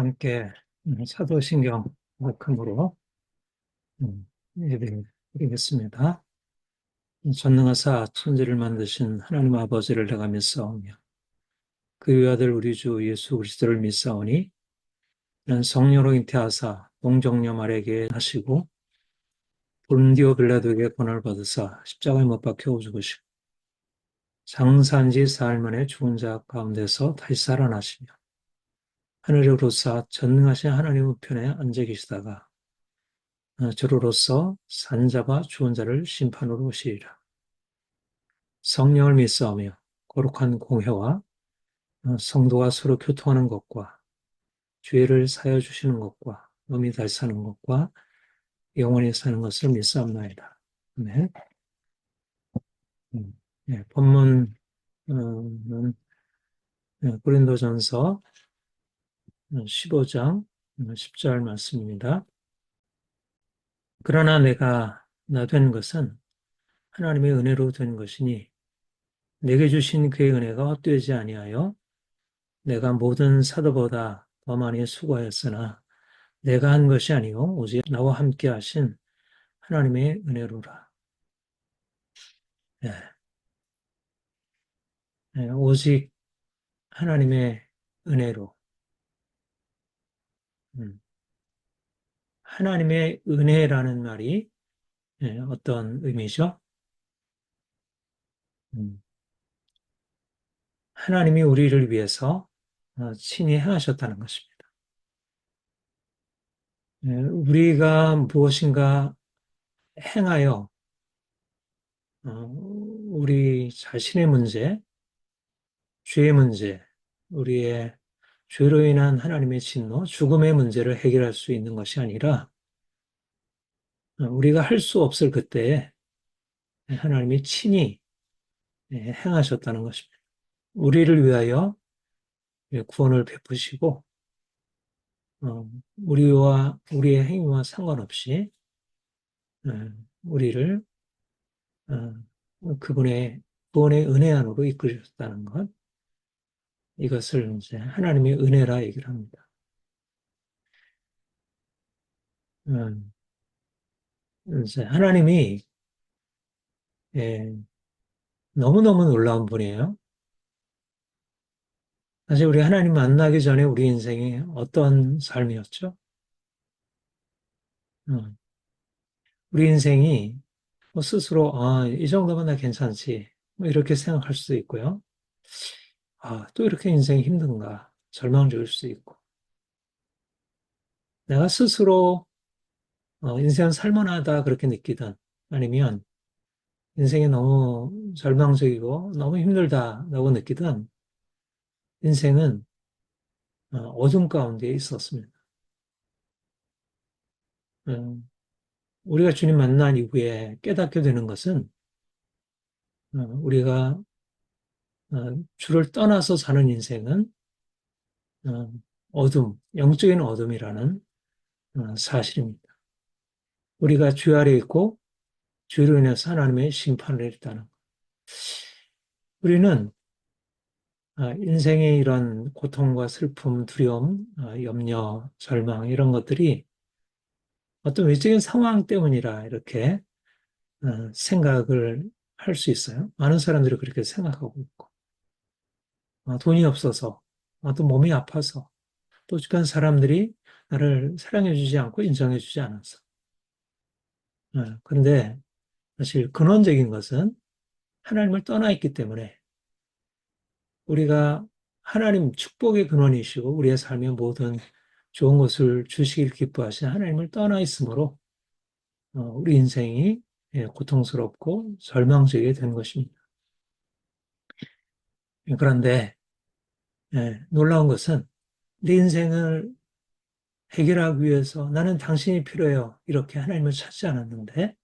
함께 사도신경 말씀으로 예배 드리겠습니다. 전능하사 천지를 만드신 하나님 아버지를 내가 믿사오며 그의 아들 우리 주 예수 그리스도를 믿사오니 이는 성령으로 잉태하사 동정녀 마리아에게 하시고 본디오 빌라도에게 고난을 받으사 십자가에 못 박혀 죽으시고 장사한 지 사흘 만에 죽은 자 가운데서 다시 살아나시며 하늘에 오르사 전능하신 하나님 우편에 앉아 계시다가 저로로서 산자와 죽은 자를 심판으로 오시리라. 성령을 믿사오며 거룩한 공회와 성도가 서로 교통하는 것과 죄를 사여 주시는 것과 몸이 다시 사는 것과 영원히 사는 것을 믿사옵나이다. 아멘. 본문은 고린도전서 15장 10절 말씀입니다. 그러나 내가 나 된 것은 하나님의 은혜로 된 것이니 내게 주신 그의 은혜가 헛되지 아니하여 내가 모든 사도보다 더 많이 수고하였으나 내가 한 것이 아니요 오직 나와 함께 하신 하나님의 은혜로라. 네. 네, 오직 하나님의 은혜로. 하나님의 은혜라는 말이 어떤 의미죠? 하나님이 우리를 위해서 친히 행하셨다는 것입니다. 우리가 무엇인가 행하여 우리 자신의 문제, 죄의 문제, 우리의 죄로 인한 하나님의 진노, 죽음의 문제를 해결할 수 있는 것이 아니라 우리가 할 수 없을 그때에 하나님이 친히 행하셨다는 것입니다. 우리를 위하여 구원을 베푸시고 우리와 우리의 행위와 상관없이 우리를 그분의 구원의 은혜 안으로 이끌으셨다는 것, 이것을 이제 하나님의 은혜라 얘기를 합니다. 이제 하나님이 너무너무 놀라운 분이에요. 사실 우리 하나님 만나기 전에 우리 인생이 어떤 삶이었죠? 우리 인생이 뭐 스스로 이 정도면 나 괜찮지 뭐 이렇게 생각할 수도 있고요. 또 이렇게 인생이 힘든가 절망적일 수 있고, 내가 스스로 인생은 살만하다 그렇게 느끼든, 아니면 인생이 너무 절망적이고 너무 힘들다라고 느끼든, 인생은 어둠 가운데 있었습니다. 우리가 주님 만난 이후에 깨닫게 되는 것은 우리가 주를 떠나서 사는 인생은 어둠, 영적인 어둠이라는 사실입니다. 우리가 죄 아래 있고 죄로 인해서 하나님의 심판을 했다는 것. 우리는 인생의 이런 고통과 슬픔, 두려움, 염려, 절망 이런 것들이 어떤 외적인 상황 때문이라 이렇게 생각을 할 수 있어요. 많은 사람들이 그렇게 생각하고 있고, 돈이 없어서, 또 몸이 아파서, 또 주변 사람들이 나를 사랑해주지 않고 인정해주지 않아서. 그런데 사실 근원적인 것은 하나님을 떠나 있기 때문에, 우리가 하나님 축복의 근원이시고 우리의 삶에 모든 좋은 것을 주시길 기뻐하신 하나님을 떠나 있으므로 우리 인생이 고통스럽고 절망적이게 된 것입니다. 그런데 놀라운 것은 내 인생을 해결하기 위해서 나는 당신이 필요해요, 이렇게 하나님을 찾지 않았는데,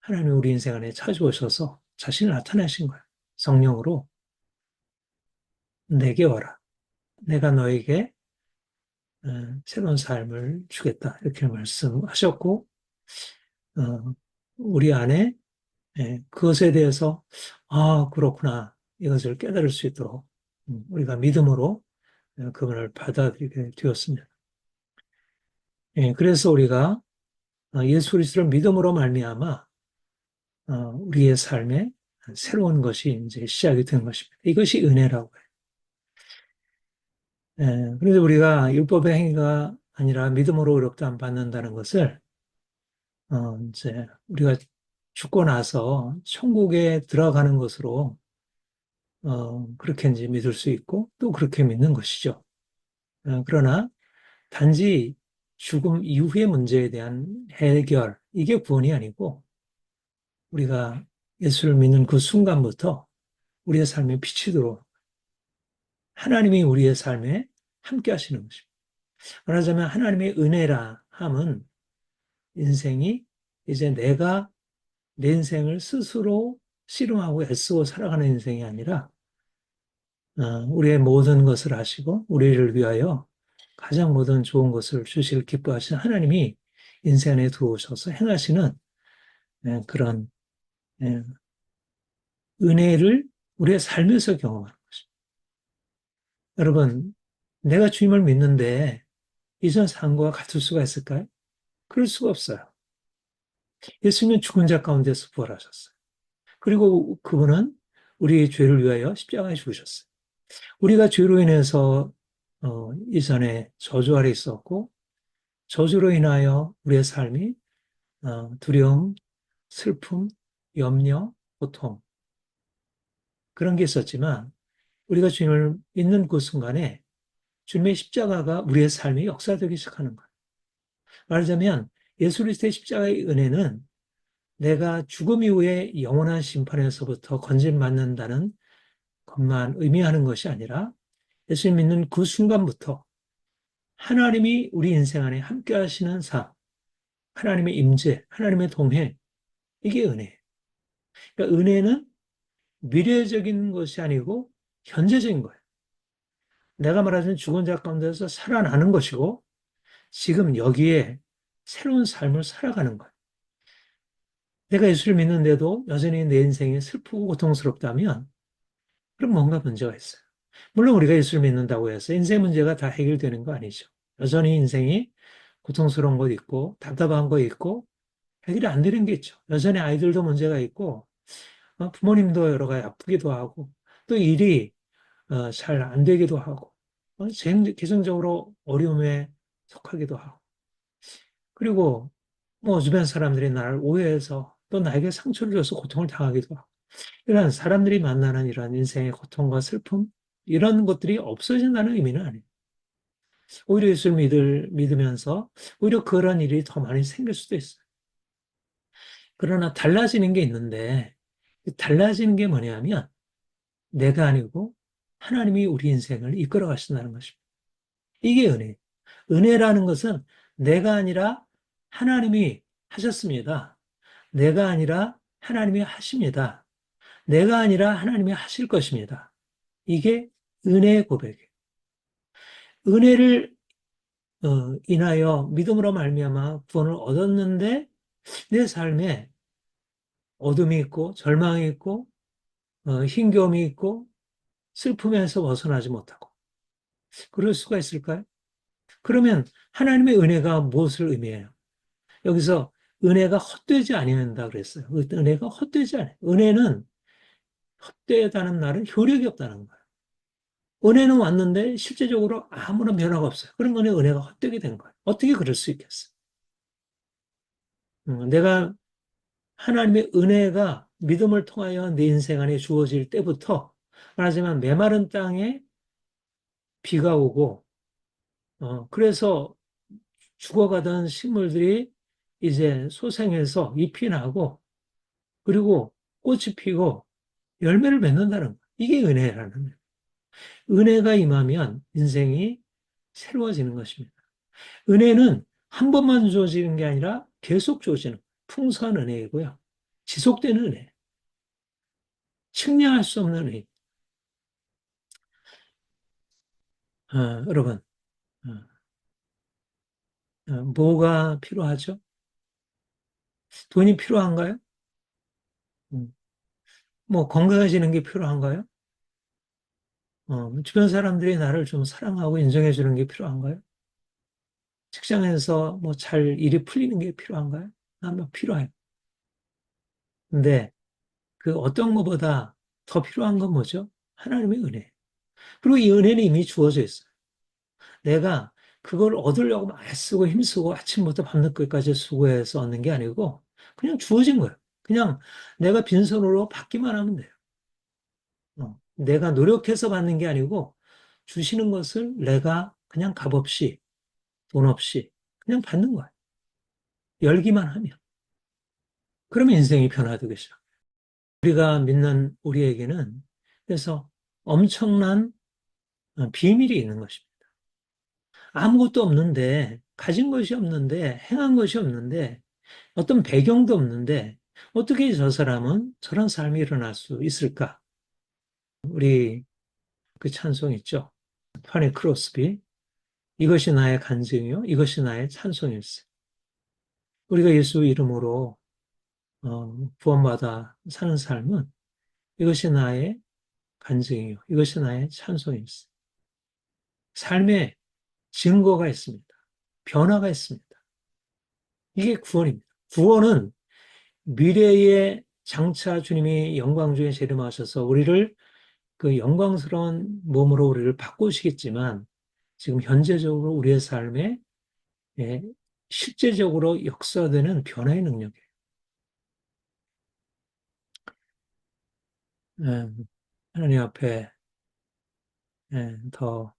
하나님이 우리 인생 안에 찾아오셔서 자신을 나타내신 거예요. 성령으로 내게 와라. 내가 너에게 새로운 삶을 주겠다. 이렇게 말씀하셨고, 우리 안에 그것에 대해서 그렇구나, 이것을 깨달을 수 있도록 우리가 믿음으로 그분을 받아들이게 되었습니다. 예, 그래서 우리가 예수 그리스도를 믿음으로 말미암아 우리의 삶에 새로운 것이 이제 시작이 된 것입니다. 이것이 은혜라고 해요. 예, 그래서 우리가 율법의 행위가 아니라 믿음으로 의롭다함 받는다는 것을 이제 우리가 죽고 나서 천국에 들어가는 것으로 그렇게 이제 믿을 수 있고 또 그렇게 믿는 것이죠. 그러나 단지 죽음 이후의 문제에 대한 해결, 이게 구원이 아니고 우리가 예수를 믿는 그 순간부터 우리의 삶에 빛이 들어 하나님이 우리의 삶에 함께 하시는 것입니다. 말하자면 하나님의 은혜라 함은 인생이 이제 내가 내 인생을 스스로 씨름하고 애쓰고 살아가는 인생이 아니라 우리의 모든 것을 하시고 우리를 위하여 가장 모든 좋은 것을 주실 기뻐하시는 하나님이 인생 안에 들어오셔서 행하시는 그런 예, 은혜를 우리의 삶에서 경험하는 것입니다. 여러분, 내가 주님을 믿는데 이전 삶과 같을 수가 있을까요? 그럴 수가 없어요. 예수님은 죽은 자 가운데서 부활하셨어요. 그리고 그분은 우리의 죄를 위하여 십자가에 죽으셨어요. 우리가 죄로 인해서 이전에 저주 아래 있었고 저주로 인하여 우리의 삶이 두려움, 슬픔, 염려, 고통 그런 게 있었지만 우리가 주님을 믿는 그 순간에 주님의 십자가가 우리의 삶이 역사되기 시작하는 거예요. 말하자면 예수 그리스도의 십자가의 은혜는 내가 죽음 이후에 영원한 심판에서부터 건진받는다는 것만 의미하는 것이 아니라 예수님 믿는 그 순간부터 하나님이 우리 인생 안에 함께 하시는 삶, 하나님의 임재, 하나님의 동행, 이게 은혜예요. 그러니까 은혜는 미래적인 것이 아니고 현재적인 거예요. 내가 말하자면 죽은 자 가운데서 살아나는 것이고 지금 여기에 새로운 삶을 살아가는 거예요. 내가 예수를 믿는데도 여전히 내 인생이 슬프고 고통스럽다면 그럼 뭔가 문제가 있어요. 물론 우리가 예수를 믿는다고 해서 인생 문제가 다 해결되는 거 아니죠. 여전히 인생이 고통스러운 것 있고 답답한 거 있고 해결이 안 되는 게 있죠. 여전히 아이들도 문제가 있고 부모님도 여러 가지 아프기도 하고 또 일이 잘 안 되기도 하고 계정적으로 어려움에 속하기도 하고 그리고 뭐 주변 사람들이 나를 오해해서 또 나에게 상처를 줘서 고통을 당하기도 하고 이런 사람들이 만나는 이런 인생의 고통과 슬픔 이런 것들이 없어진다는 의미는 아니에요. 오히려 예수를 믿으면서 오히려 그런 일이 더 많이 생길 수도 있어요. 그러나 달라지는 게 있는데 달라지는 게 뭐냐면 내가 아니고 하나님이 우리 인생을 이끌어 가신다는 것입니다. 이게 은혜예요. 은혜라는 것은 내가 아니라 하나님이 하셨습니다. 내가 아니라 하나님이 하십니다. 내가 아니라 하나님이 하실 것입니다. 이게 은혜의 고백이에요. 은혜를 인하여 믿음으로 말미암아 구원을 얻었는데 내 삶에 어둠이 있고 절망이 있고 힘겨움이 있고 슬픔에서 벗어나지 못하고 그럴 수가 있을까요? 그러면 하나님의 은혜가 무엇을 의미해요? 여기서 은혜가 헛되지 아니한다 그랬어요. 은혜가 헛되지 않아요. 은혜는 헛되다는 말은 효력이 없다는 거예요. 은혜는 왔는데 실제적으로 아무런 변화가 없어요. 그런 거는 은혜가 헛되게 된 거예요. 어떻게 그럴 수 있겠어요? 내가 하나님의 은혜가 믿음을 통하여 내 인생 안에 주어질 때부터 말하자면 메마른 땅에 비가 오고 그래서 죽어가던 식물들이 이제 소생해서 잎이 나고 그리고 꽃이 피고 열매를 맺는다는 거예요. 이게 은혜라는 거예요. 은혜가 임하면 인생이 새로워지는 것입니다. 은혜는 한 번만 주어지는 게 아니라 계속 주어지는 풍성한 은혜이고요. 지속되는 은혜, 측량할 수 없는 은혜. 여러분, 뭐가 필요하죠? 돈이 필요한가요? 음, 뭐 건강해지는 게 필요한가요? 주변 사람들이 나를 좀 사랑하고 인정해 주는 게 필요한가요? 직장에서 뭐 잘 일이 풀리는 게 필요한가요? 아마 필요해요. 근데 그 어떤 것보다 더 필요한 건 뭐죠? 하나님의 은혜. 그리고 이 은혜는 이미 주어져 있어요. 내가 그걸 얻으려고 막 애쓰고 힘쓰고 아침부터 밤늦게까지 수고해서 얻는 게 아니고 그냥 주어진 거예요. 그냥 내가 빈손으로 받기만 하면 돼요. 내가 노력해서 받는 게 아니고 주시는 것을 내가 그냥 값없이 돈 없이 그냥 받는 거예요. 열기만 하면. 그러면 인생이 변화되겠죠. 우리가 믿는 우리에게는 그래서 엄청난 비밀이 있는 것입니다. 아무것도 없는데, 가진 것이 없는데, 행한 것이 없는데, 어떤 배경도 없는데, 어떻게 저 사람은 저런 삶이 일어날 수 있을까? 우리 그 찬송 있죠? 파니 크로스비. 이것이 나의 간증이요. 이것이 나의 찬송일세. 우리가 예수 이름으로 구원받아 사는 삶은 이것이 나의 간증이요. 이것이 나의 찬송일세. 삶에 증거가 있습니다. 변화가 있습니다. 이게 구원입니다. 구원은 미래에 장차 주님이 영광 중에 재림하셔서 우리를 그 영광스러운 몸으로 우리를 바꾸시겠지만 지금 현재적으로 우리의 삶에 예, 실제적으로 역사되는 변화의 능력이에요. 예, 하나님 앞에 더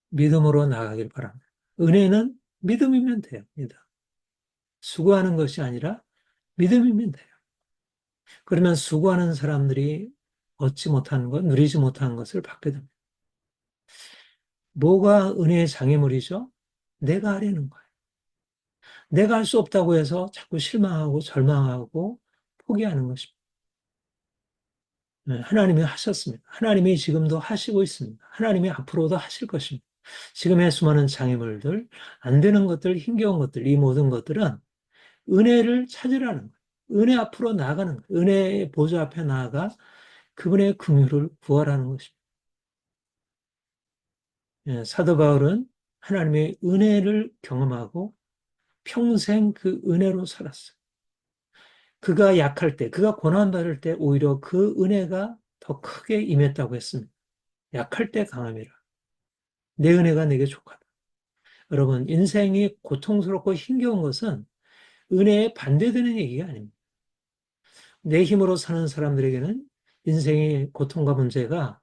믿음으로 나가길 바랍니다. 은혜는 믿음이면 돼요. 믿음. 수고하는 것이 아니라 믿음이면 돼요. 그러면 수고하는 사람들이 얻지 못하는 것, 누리지 못하는 것을 받게 됩니다. 뭐가 은혜의 장애물이죠? 내가 하려는 거예요. 내가 할 수 없다고 해서 자꾸 실망하고 절망하고 포기하는 것입니다. 네, 하나님이 하셨습니다. 하나님이 지금도 하시고 있습니다. 하나님이 앞으로도 하실 것입니다. 지금의 수많은 장애물들, 안 되는 것들, 힘겨운 것들, 이 모든 것들은 은혜를 찾으라는 거예요. 은혜 앞으로 나아가는 거예요. 은혜의 보좌 앞에 나아가 그분의 긍휼을 구하라는 것입니다. 예, 사도 바울은 하나님의 은혜를 경험하고 평생 그 은혜로 살았어요. 그가 약할 때, 그가 고난받을 때 오히려 그 은혜가 더 크게 임했다고 했습니다. 약할 때 강함이라. 내 은혜가 내게 족하다. 여러분, 인생이 고통스럽고 힘겨운 것은 은혜에 반대되는 얘기가 아닙니다. 내 힘으로 사는 사람들에게는 인생의 고통과 문제가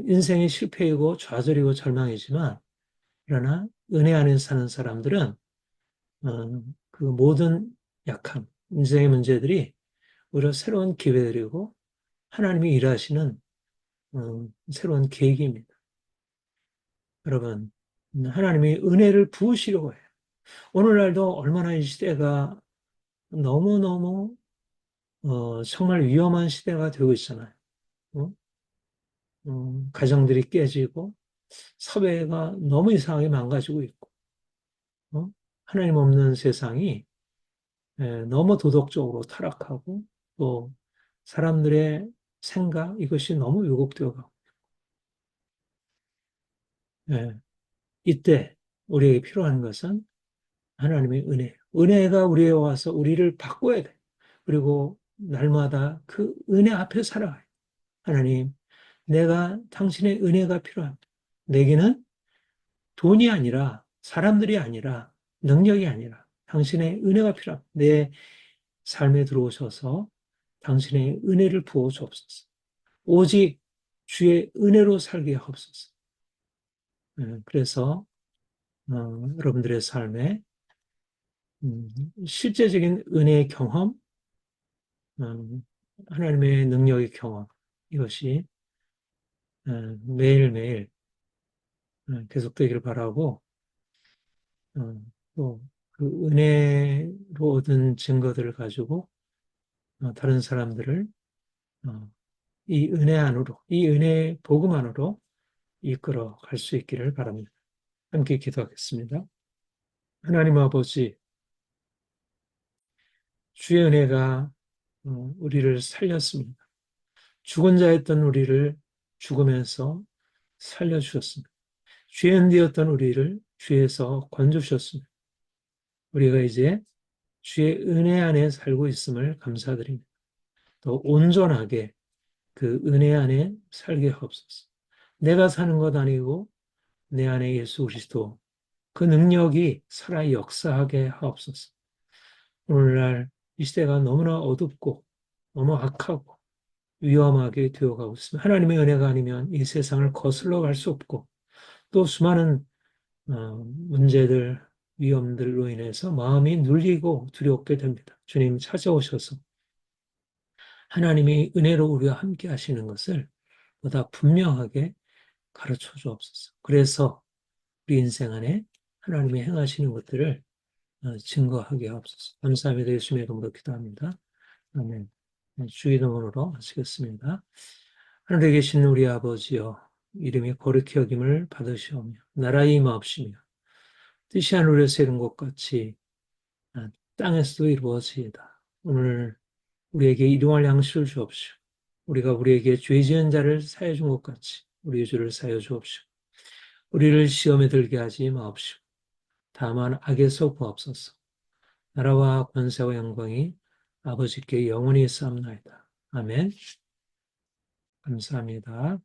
인생의 실패이고 좌절이고 절망이지만 그러나 은혜 안에 사는 사람들은 그 모든 약함, 인생의 문제들이 오히려 새로운 기회들이고 하나님이 일하시는 새로운 계기입니다. 여러분, 하나님이 은혜를 부으시려고 해요. 오늘날도 얼마나 이 시대가 너무너무 정말 위험한 시대가 되고 있잖아요. 어? 가정들이 깨지고 사회가 너무 이상하게 망가지고 있고 어? 하나님 없는 세상이 너무 도덕적으로 타락하고 또 사람들의 생각 이것이 너무 왜곡되어 가고 예, 이때 우리에게 필요한 것은 하나님의 은혜예요. 은혜가 우리에 와서 우리를 바꿔야 돼. 그리고 날마다 그 은혜 앞에 살아가요. 하나님, 내가 당신의 은혜가 필요합니다. 내게는 돈이 아니라 사람들이 아니라 능력이 아니라 당신의 은혜가 필요합니다. 내 삶에 들어오셔서 당신의 은혜를 부어 주옵소서. 오직 주의 은혜로 살게 하옵소서. 그래서 여러분들의 삶에 실제적인 은혜의 경험, 하나님의 능력의 경험 이것이 매일매일 계속되기를 바라고 또 그 은혜로 얻은 증거들을 가지고 다른 사람들을 이 은혜 안으로, 이 은혜 복음 안으로 이끌어 갈 수 있기를 바랍니다. 함께 기도하겠습니다. 하나님 아버지, 주의 은혜가 우리를 살렸습니다. 죽은 자였던 우리를 죽으면서 살려주셨습니다. 죄인 되었던 우리를 주에서 건져주셨습니다. 우리가 이제 주의 은혜 안에 살고 있음을 감사드립니다. 더 온전하게 그 은혜 안에 살게 하옵소서. 내가 사는 것 아니고 내 안에 예수 그리스도 그 능력이 살아 역사하게 하옵소서. 오늘날 이 시대가 너무나 어둡고 너무 악하고 위험하게 되어가고 있습니다. 하나님의 은혜가 아니면 이 세상을 거슬러 갈 수 없고 또 수많은 문제들, 위험들로 인해서 마음이 눌리고 두렵게 됩니다. 주님 찾아오셔서 하나님이 은혜로 우리와 함께 하시는 것을 보다 분명하게 가르쳐 주옵소서. 그래서 우리 인생 안에 하나님이 행하시는 것들을 증거하게 하옵소서. 감사합니다. 예수님의 이름으로 기도합니다. 아멘. 주기도문으로 마치겠습니다. 하늘에 계신 우리 아버지여, 이름이 거룩히 여김을 받으시오며 나라의 임하옵시며 뜻이 하늘에서 이룬 것 같이 땅에서도 이루어지이다. 오늘 우리에게 일용할 양식을 주옵시오. 우리가 우리에게 죄 지은 자를 사해 준 것 같이 우리의 죄를 사여 주옵시오. 우리를 시험에 들게 하지 마옵시오. 다만 악에서 구하옵소서. 나라와 권세와 영광이 아버지께 영원히 있사옵나이다. 아멘. 감사합니다.